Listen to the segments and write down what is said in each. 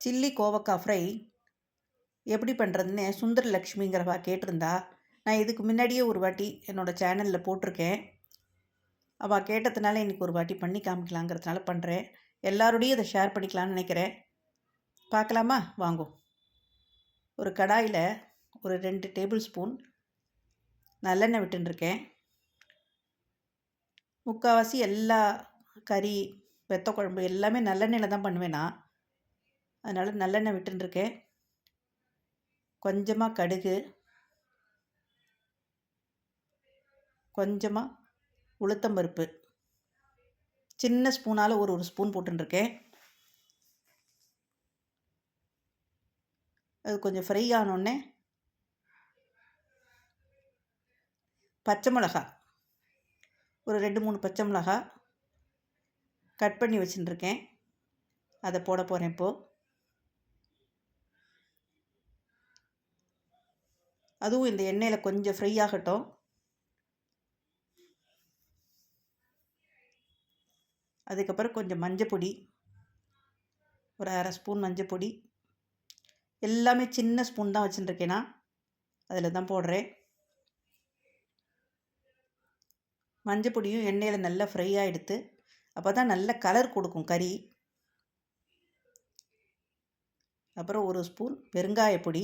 Chilli கோவக்காய் fry எப்படி பண்ணுறதுன்னு சுந்தரலக்ஷ்மிங்கிறவா கேட்டிருந்தா. நான் இதுக்கு முன்னாடியே ஒரு வாட்டி என்னோடய சேனலில் போட்டிருக்கேன். அவள் கேட்டதுனால இன்றைக்கி ஒரு வாட்டி பண்ணி காமிக்கலாங்கிறதுனால பண்ணுறேன். எல்லாரோடையும் இதை ஷேர் பண்ணிக்கலான்னு நினைக்கிறேன். பார்க்கலாமா? வாங்கோ. ஒரு கடாயில் ஒரு 2 டேபிள் ஸ்பூன் நல்லெண்ணெய் விட்டுருக்கேன். முக்கால்வாசி எல்லா கறி வெத்த குழம்பு எல்லாமே நல்லெண்ணெயில் தான் பண்ணுவேன் நான். அதனால் நல்லெண்ணெய் விட்டுருக்கேன். கொஞ்சமாக கடுகு, கொஞ்சமாக உளுத்தம்பருப்பு, சின்ன ஸ்பூனால் ஒரு ஸ்பூன் போட்டுருக்கேன். அது கொஞ்சம் ஃப்ரை ஆனோடனே பச்சை மிளகா, ஒரு 2-3 பச்சை மிளகா கட் பண்ணி வச்சுட்டுருக்கேன். அதை போட போகிறேன் இப்போது. அதுவும் இந்த எண்ணெயில் கொஞ்சம் ஃப்ரை ஆகட்டும். அதுக்கப்புறம் கொஞ்சம் மஞ்சப்பொடி, ஒரு 1/2 ஸ்பூன் மஞ்சப்பொடி. எல்லாமே சின்ன ஸ்பூன் தான் வச்சுட்டுருக்கேன்னா அதில் தான் போடுறேன். மஞ்சப்பொடியும் எண்ணெயில் நல்லா ஃப்ரை ஆகிடுத்து. அப்போ தான் நல்ல கலர் கொடுக்கும் கறி. அப்புறம் 1 ஸ்பூன் பெருங்காயப்பொடி,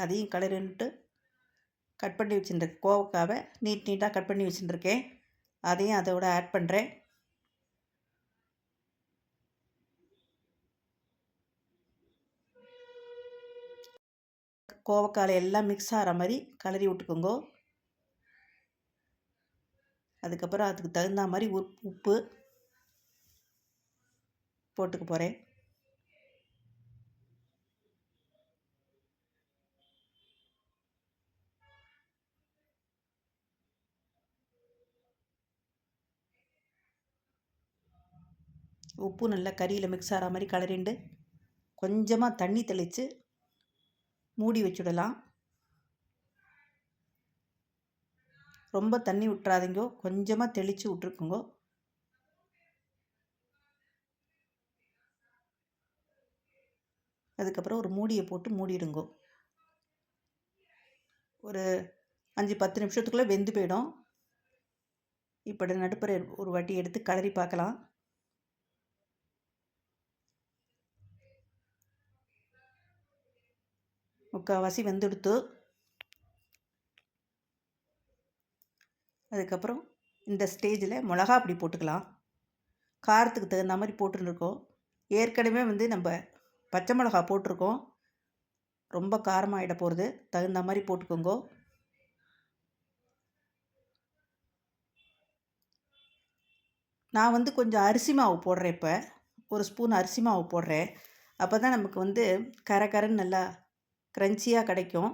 அதையும் கலரின்ட்டு கட் பண்ணி வச்சுருக்கேன். கோவக்காவை நீட்டாக கட் பண்ணி வச்சுட்டுருக்கேன். அதையும் அதோட ஆட் பண்ணுறேன். கோவக்காயில் எல்லாம் மிக்ஸ் ஆகிற மாதிரி கலரி விட்டுக்கோங்க. அதுக்கப்புறம் அதுக்கு தகுந்த மாதிரி உப்பு போட்டுக்க போகிறேன். உப்பு நல்லா கறியில் மிக்ஸ் ஆகிற மாதிரி கலரிண்டு கொஞ்சமாக தண்ணி தெளித்து மூடி வச்சுடலாம். ரொம்ப தண்ணி விட்டுறாதீங்க, கொஞ்சமாக தெளித்து விட்ருக்குங்கோ. அதுக்கப்புறம் ஒரு மூடியை போட்டு மூடிடுங்கோ. ஒரு 5-10 நிமிஷத்துக்குள்ளே வெந்து போயிடும். இப்படி நடுப்புற ஒரு வாட்டி எடுத்து கலரி பார்க்கலாம். முக்கால்வாசி வெந்துடுத்து. அதுக்கப்புறம் இந்த ஸ்டேஜில் மிளகா பொடி போட்டுக்கலாம். காரத்துக்கு தகுந்த மாதிரி போட்டுருக்கோம். ஏற்கனவே நம்ம பச்சை மிளகா போட்டிருக்கோம். ரொம்ப காரமாகிட போகிறது, தகுந்த மாதிரி போட்டுக்கோங்க. நான் கொஞ்சம் அரிசி மாவு போடுறேன். இப்போ 1 ஸ்பூன் அரிசி மாவு போடுறேன். அப்போ தான் நமக்கு கரன்னு நல்லா க்ரன்ச்சியாக கிடைக்கும்.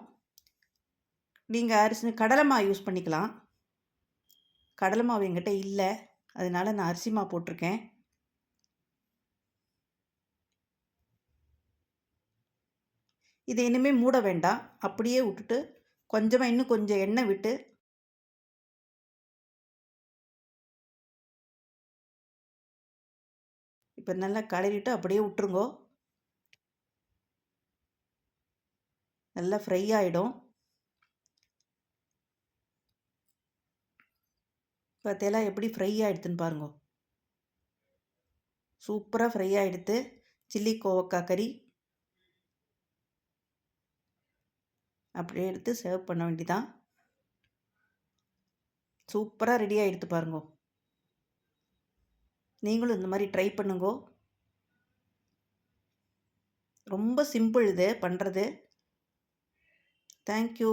நீங்கள் கடலை மாவு யூஸ் பண்ணிக்கலாம். கடலை மாவு என்கிட்ட இல்லை, அதனால் நான் அரிசி மாவு போட்டிருக்கேன். இதை இனிமேல் மூட வேண்டாம், அப்படியே விட்டுட்டு கொஞ்சமாக இன்னும் கொஞ்சம் எண்ணெய் விட்டு இப்போ நல்லா கலரிட்டு அப்படியே விட்டுருங்கோ. நல்லா ஃப்ரை ஆகிடும். பார்த்தீங்களா எப்படி ஃப்ரை ஆகிடுதுன்னு பாருங்க. சூப்பராக ஃப்ரை ஆகிடுது சில்லி கோவக்காய் கறி. அப்படியே எடுத்து சர்வ் பண்ண வேண்டியதான். சூப்பராக ரெடி ஆகிடுது பாருங்க. நீங்களும் இந்த மாதிரி ட்ரை பண்ணுங்க. ரொம்ப சிம்பிள் இது பண்ணுறது. தேங்க்யூ.